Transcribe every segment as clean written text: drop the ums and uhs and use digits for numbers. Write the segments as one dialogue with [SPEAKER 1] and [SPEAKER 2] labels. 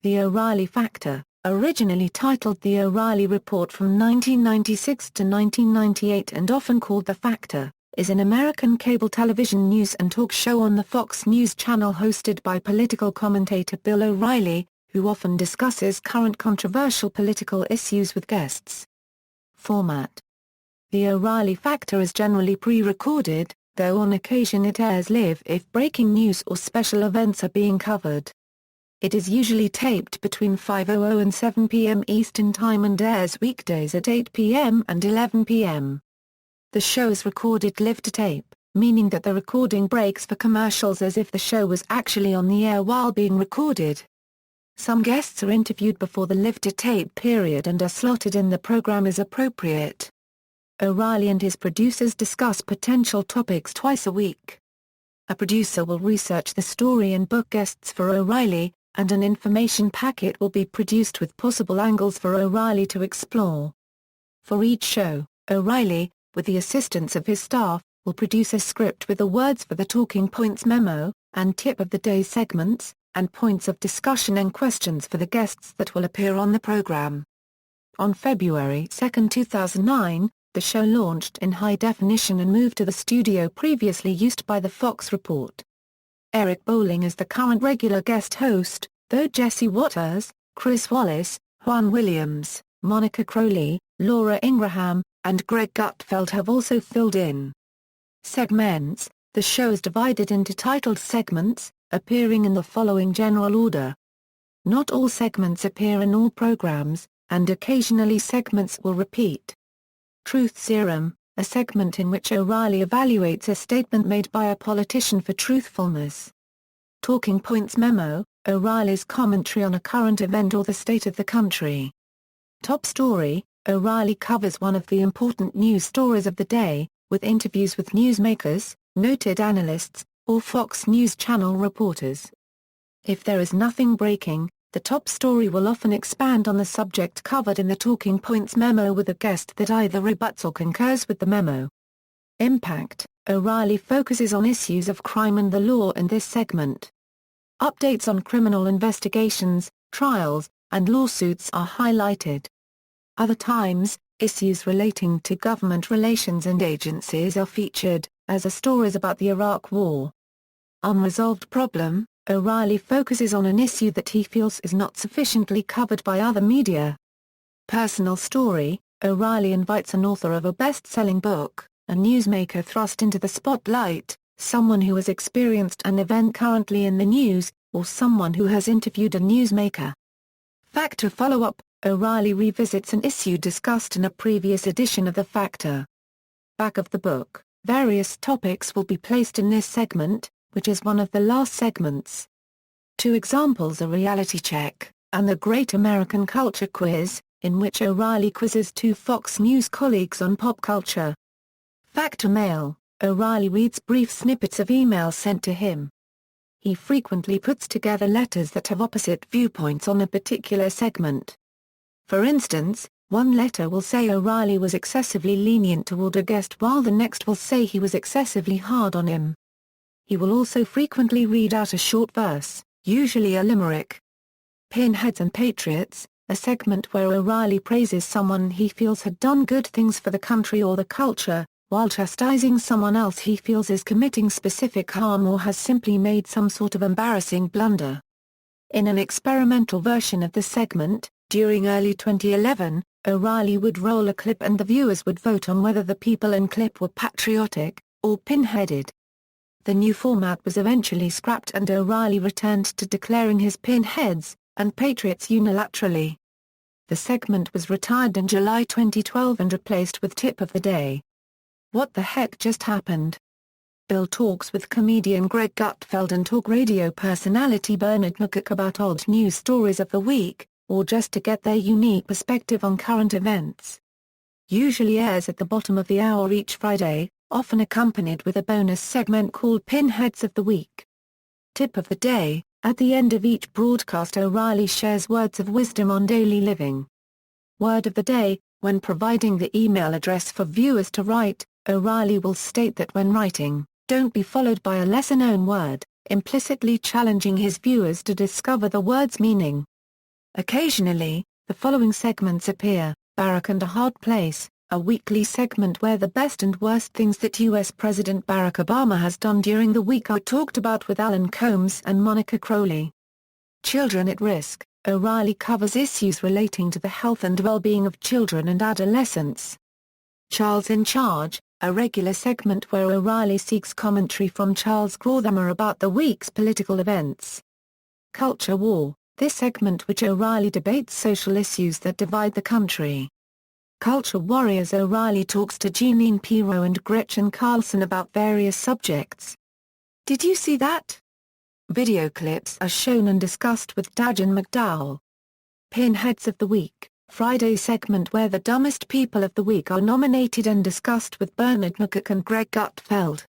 [SPEAKER 1] The O'Reilly Factor, originally titled The O'Reilly Report from 1996 to 1998 and often called The Factor, is an American cable television news and talk show on the Fox News Channel hosted by political commentator Bill O'Reilly, who often discusses current controversial political issues with guests. Format: The O'Reilly Factor is generally pre-recorded, though on occasion it airs live if breaking news or special events are being covered. It is usually taped between 5:00 and 7 p.m. Eastern Time and airs weekdays at 8 p.m. and 11 p.m. The show is recorded live-to-tape, meaning that the recording breaks for commercials as if the show was actually on the air while being recorded. Some guests are interviewed before the live-to-tape period and are slotted in the program as appropriate. O'Reilly and his producers discuss potential topics twice a week. A producer will research the story and book guests for O'Reilly, and an information packet will be produced with possible angles for O'Reilly to explore. For each show, O'Reilly, with the assistance of his staff, will produce a script with the words for the talking points memo, and tip of the day segments, and points of discussion and questions for the guests that will appear on the program. On February 2, 2009, the show launched in high definition and moved to the studio previously used by the Fox Report. Eric Bolling is the current regular guest host, though Jesse Waters, Chris Wallace, Juan Williams, Monica Crowley, Laura Ingraham, and Greg Gutfeld have also filled in. Segments: the show is divided into titled segments, appearing in the following general order. Not all segments appear in all programs, and occasionally segments will repeat. Truth Serum, a segment in which O'Reilly evaluates a statement made by a politician for truthfulness. Talking Points Memo, O'Reilly's commentary on a current event or the state of the country. Top Story, O'Reilly covers one of the important news stories of the day, with interviews with newsmakers, noted analysts, or Fox News Channel reporters. If there is nothing breaking, the top story will often expand on the subject covered in the Talking Points memo with a guest that either rebuts or concurs with the memo. Impact: O'Reilly focuses on issues of crime and the law in this segment. Updates on criminal investigations, trials, and lawsuits are highlighted. Other times, issues relating to government relations and agencies are featured, as are stories about the Iraq War. Unresolved Problem: O'Reilly focuses on an issue that he feels is not sufficiently covered by other media. Personal Story: O'Reilly invites an author of a best-selling book, a newsmaker thrust into the spotlight, someone who has experienced an event currently in the news, or someone who has interviewed a newsmaker. Factor Follow-up: O'Reilly revisits an issue discussed in a previous edition of The Factor. Back of the book: various topics will be placed in this segment, which is one of the last segments. Two examples are Reality Check, and the Great American Culture Quiz, in which O'Reilly quizzes two Fox News colleagues on pop culture. Factor Mail: O'Reilly reads brief snippets of emails sent to him. He frequently puts together letters that have opposite viewpoints on a particular segment. For instance, one letter will say O'Reilly was excessively lenient toward a guest while the next will say he was excessively hard on him. He will also frequently read out a short verse, usually a limerick. Pinheads and Patriots, a segment where O'Reilly praises someone he feels had done good things for the country or the culture, while chastising someone else he feels is committing specific harm or has simply made some sort of embarrassing blunder. In an experimental version of the segment, during early 2011, O'Reilly would roll a clip and the viewers would vote on whether the people in clip were patriotic, or pinheaded. The new format was eventually scrapped and O'Reilly returned to declaring his pinheads and patriots unilaterally. The segment was retired in July 2012 and replaced with Tip of the Day. What the Heck Just Happened? Bill talks with comedian Greg Gutfeld and talk radio personality Bernard McCook about odd news stories of the week, or just to get their unique perspective on current events. Usually airs at the bottom of the hour each Friday, often accompanied with a bonus segment called Pinheads of the Week. Tip of the Day: at the end of each broadcast O'Reilly shares words of wisdom on daily living. Word of the Day: when providing the email address for viewers to write, O'Reilly will state that when writing, don't be followed by a lesser-known word, implicitly challenging his viewers to discover the word's meaning. Occasionally, the following segments appear: Barack and a Hard Place, a weekly segment where the best and worst things that U.S. President Barack Obama has done during the week are talked about with Alan Combs and Monica Crowley. Children at Risk, O'Reilly covers issues relating to the health and well-being of children and adolescents. Charles in Charge, a regular segment where O'Reilly seeks commentary from Charles Krauthammer about the week's political events. Culture War, this segment which O'Reilly debates social issues that divide the country. Culture Warriors, O'Reilly talks to Jeanine Pirro and Gretchen Carlson about various subjects. Did you see that? Video clips are shown and discussed with Dajan McDowell. Pinheads of the Week, Friday segment where the dumbest people of the week are nominated and discussed with Bernard McGurk and Greg Gutfeld.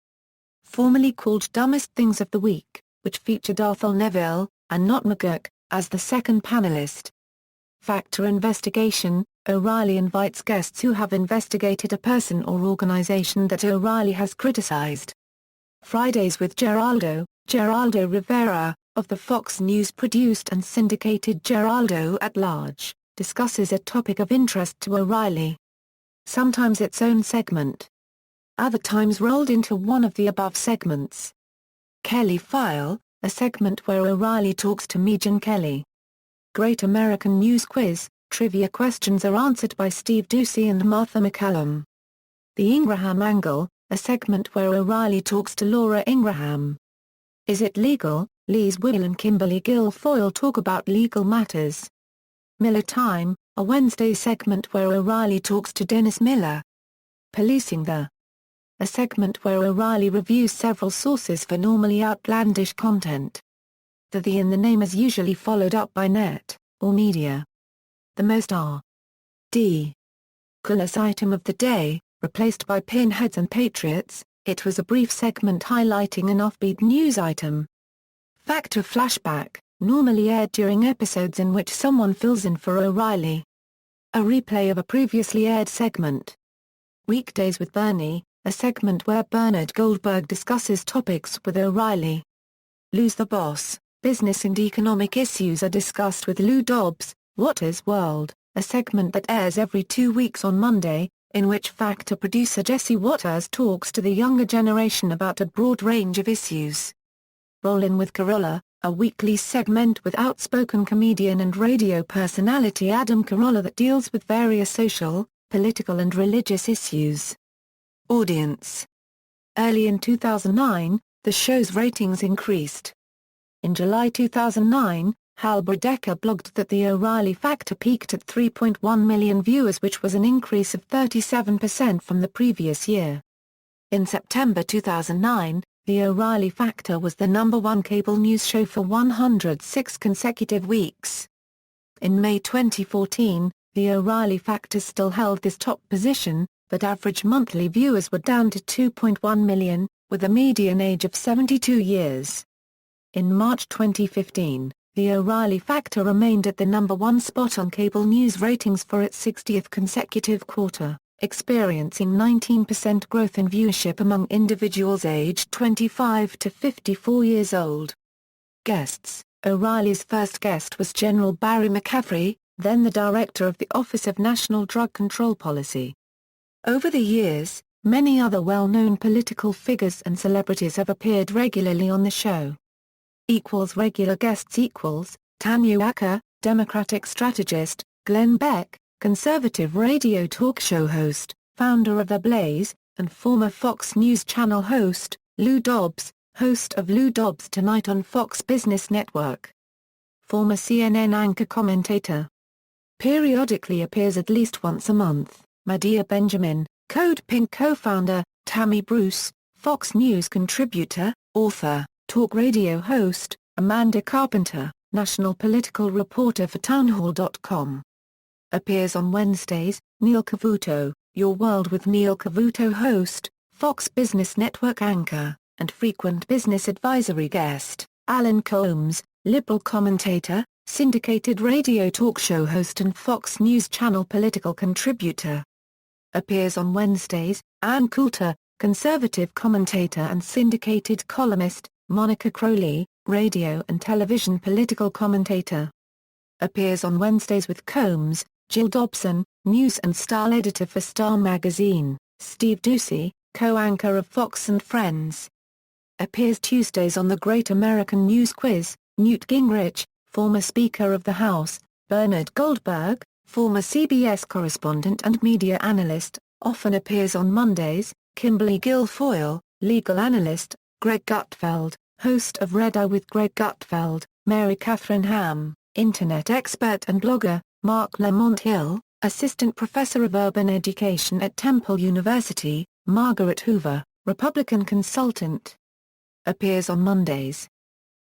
[SPEAKER 1] Formerly called Dumbest Things of the Week, which featured Arthur Neville, and not McGurk, as the second panelist. Factor Investigation, O'Reilly invites guests who have investigated a person or organization that O'Reilly has criticized. Fridays with Geraldo Rivera, of the Fox News produced and syndicated Geraldo at Large, discusses a topic of interest to O'Reilly. Sometimes its own segment. Other times rolled into one of the above segments. Kelly File, a segment where O'Reilly talks to Megyn Kelly. Great American News Quiz, trivia questions are answered by Steve Doocy and Martha McCallum. The Ingraham Angle, a segment where O'Reilly talks to Laura Ingraham. Is It Legal? Liz Will and Kimberly Guilfoyle talk about legal matters. Miller Time, a Wednesday segment where O'Reilly talks to Dennis Miller. Policing the, a segment where O'Reilly reviews several sources for normally outlandish content. The in the name is usually followed up by net, or media. The Most R. D. Coolest Item of the Day, replaced by Pinheads and Patriots, it was a brief segment highlighting an offbeat news item. Factor Flashback, normally aired during episodes in which someone fills in for O'Reilly. A replay of a previously aired segment. Weekdays with Bernie, a segment where Bernard Goldberg discusses topics with O'Reilly. Lose the Boss, business and economic issues are discussed with Lou Dobbs. What is World, a segment that airs every 2 weeks on Monday, in which Factor producer Jesse Waters talks to the younger generation about a broad range of issues. Rollin' with Carolla, a weekly segment with outspoken comedian and radio personality Adam Carolla that deals with various social, political and religious issues. Audience. Early in 2009, the show's ratings increased. In July 2009, Hal Brodecker blogged that the O'Reilly Factor peaked at 3.1 million viewers, which was an increase of 37% from the previous year. In September 2009, the O'Reilly Factor was the #1 cable news show for 106 consecutive weeks. In May 2014, the O'Reilly Factor still held this top position, but average monthly viewers were down to 2.1 million, with a median age of 72 years. In March 2015, the O'Reilly Factor remained at the #1 spot on cable news ratings for its 60th consecutive quarter, experiencing 19% growth in viewership among individuals aged 25 to 54 years old. Guests. O'Reilly's first guest was General Barry McCaffrey, then the director of the Office of National Drug Control Policy. Over the years, many other well-known political figures and celebrities have appeared regularly on the show. Regular guests Tanya Acker, Democratic strategist, Glenn Beck, conservative radio talk show host, founder of The Blaze, and former Fox News Channel host, Lou Dobbs, host of Lou Dobbs Tonight on Fox Business Network. Former CNN anchor commentator. Periodically appears at least once a month, Medea Benjamin, Code Pink co-founder, Tammy Bruce, Fox News contributor, author, talk radio host, Amanda Carpenter, national political reporter for townhall.com. Appears on Wednesdays, Neil Cavuto, Your World with Neil Cavuto host, Fox Business Network anchor, and frequent business advisory guest, Alan Combs, liberal commentator, syndicated radio talk show host and Fox News Channel political contributor. Appears on Wednesdays, Ann Coulter, conservative commentator and syndicated columnist, Monica Crowley, radio and television political commentator. Appears on Wednesdays with Combs, Jill Dobson, news and style editor for Star Magazine, Steve Doocy, co-anchor of Fox and Friends. Appears Tuesdays on the Great American News Quiz, Newt Gingrich, former Speaker of the House, Bernard Goldberg, former CBS correspondent and media analyst, often appears on Mondays, Kimberly Guilfoyle, legal analyst, Greg Gutfeld, host of Red Eye with Greg Gutfeld, Mary Catherine Ham, internet expert and blogger, Mark Lamont Hill, assistant professor of urban education at Temple University, Margaret Hoover, Republican consultant. Appears on Mondays.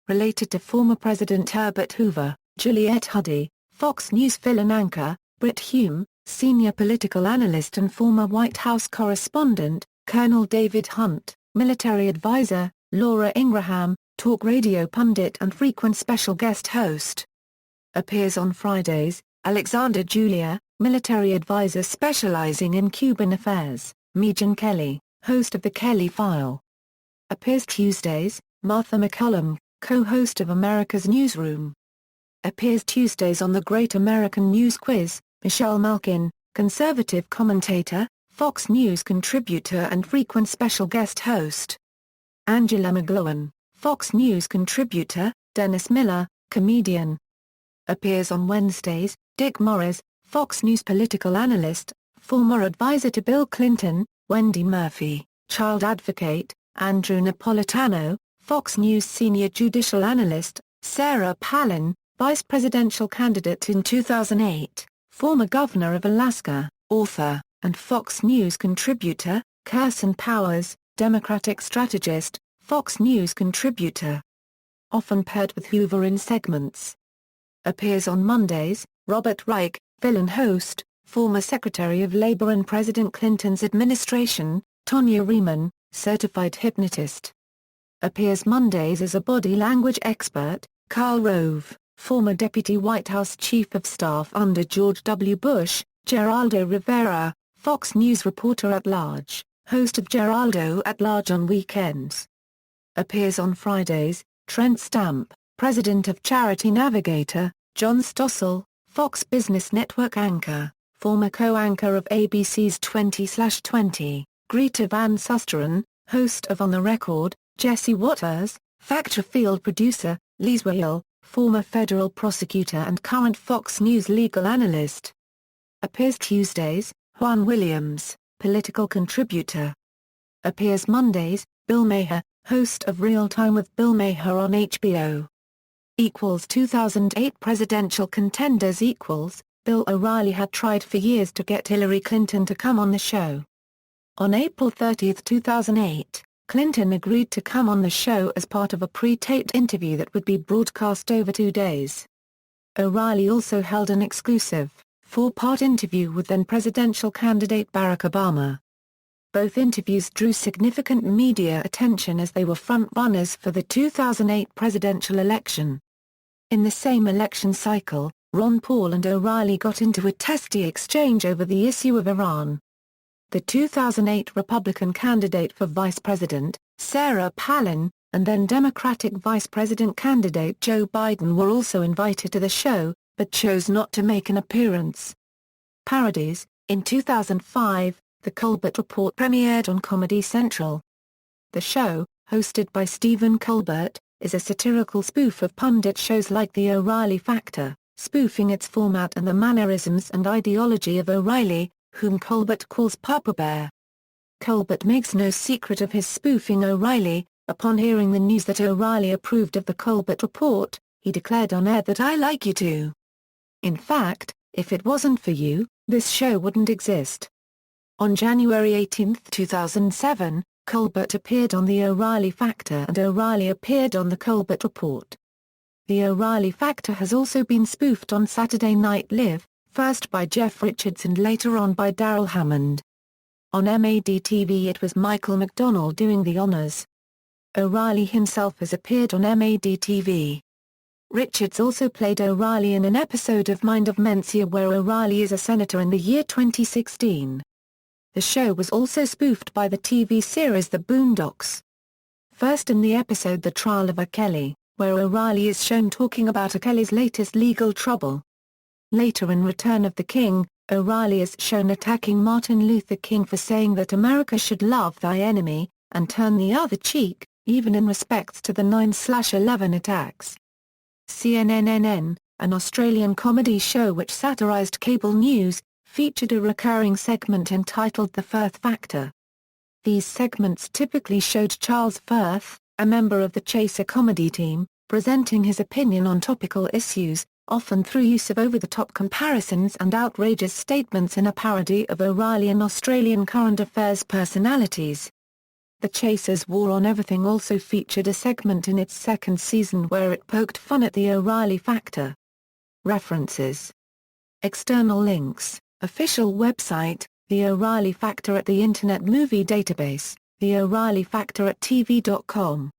[SPEAKER 1] Related to former President Herbert Hoover, Juliette Huddy, Fox News fill-in anchor, Brit Hume, senior political analyst and former White House correspondent, Colonel David Hunt, military advisor, Laura Ingraham, talk radio pundit and frequent special guest host. Appears on Fridays, Alexander Julia, military advisor specializing in Cuban affairs, Megyn Kelly, host of The Kelly File. Appears Tuesdays, Martha McCollum, co-host of America's Newsroom. Appears Tuesdays on the Great American News Quiz, Michelle Malkin, conservative commentator, Fox News contributor and frequent special guest host. Angela McGlowan, Fox News contributor, Dennis Miller, comedian. Appears on Wednesdays, Dick Morris, Fox News political analyst, former advisor to Bill Clinton, Wendy Murphy, child advocate, Andrew Napolitano, Fox News senior judicial analyst, Sarah Palin, vice presidential candidate in 2008, former governor of Alaska, author, and Fox News contributor, Kirsten Powers, Democratic strategist, Fox News contributor. Often paired with Hoover in segments. Appears on Mondays, Robert Reich, fill-in host, former Secretary of Labor in President Clinton's administration, Tonya Riemann, certified hypnotist. Appears Mondays as a body language expert, Karl Rove, former Deputy White House Chief of Staff under George W. Bush, Geraldo Rivera, Fox News reporter at large, host of Geraldo at Large on weekends. Appears on Fridays, Trent Stamp, president of Charity Navigator, John Stossel, Fox Business Network anchor, former co-anchor of ABC's 20/20, Greta Van Susteren, host of On the Record, Jesse Waters, Factor Field producer, Liz Whale, former federal prosecutor and current Fox News legal analyst. Appears Tuesdays, Juan Williams, political contributor. Appears Mondays, Bill Maher, host of Real Time with Bill Maher on HBO. 2008 presidential contenders Bill O'Reilly had tried for years to get Hillary Clinton to come on the show. On April 30, 2008, Clinton agreed to come on the show as part of a pre-taped interview that would be broadcast over 2 days. O'Reilly also held an exclusive, 4-part interview with then-presidential candidate Barack Obama. Both interviews drew significant media attention as they were front-runners for the 2008 presidential election. In the same election cycle, Ron Paul and O'Reilly got into a testy exchange over the issue of Iran. The 2008 Republican candidate for vice president, Sarah Palin, and then Democratic vice president candidate Joe Biden were also invited to the show, but chose not to make an appearance. Parodies. In 2005, The Colbert Report premiered on Comedy Central. The show, hosted by Stephen Colbert, is a satirical spoof of pundit shows like The O'Reilly Factor, spoofing its format and the mannerisms and ideology of O'Reilly, whom Colbert calls Papa Bear. Colbert makes no secret of his spoofing O'Reilly. Upon hearing the news that O'Reilly approved of The Colbert Report, he declared on air that "I like you too. In fact, if it wasn't for you, this show wouldn't exist." On January 18, 2007, Colbert appeared on The O'Reilly Factor and O'Reilly appeared on The Colbert Report. The O'Reilly Factor has also been spoofed on Saturday Night Live, first by Jeff Richards and later on by Darrell Hammond. On MAD-TV it was Michael McDonald doing the honors. O'Reilly himself has appeared on MAD-TV. Richards also played O'Reilly in an episode of Mind of Mencia where O'Reilly is a senator in the year 2016. The show was also spoofed by the TV series The Boondocks. First in the episode The Trial of R. Kelly, where O'Reilly is shown talking about Kelly's latest legal trouble. Later in Return of the King, O'Reilly is shown attacking Martin Luther King for saying that America should love thy enemy, and turn the other cheek, even in respects to the 9/11 attacks. CNN, an Australian comedy show which satirised cable news, featured a recurring segment entitled The Firth Factor. These segments typically showed Charles Firth, a member of the Chaser comedy team, presenting his opinion on topical issues, often through use of over-the-top comparisons and outrageous statements in a parody of O'Reilly and Australian current affairs personalities. The Chasers' War on Everything also featured a segment in its second season where it poked fun at the O'Reilly factor. References. External links. Official website, The O'Reilly Factor at the Internet Movie Database, The O'Reilly Factor at TV.com.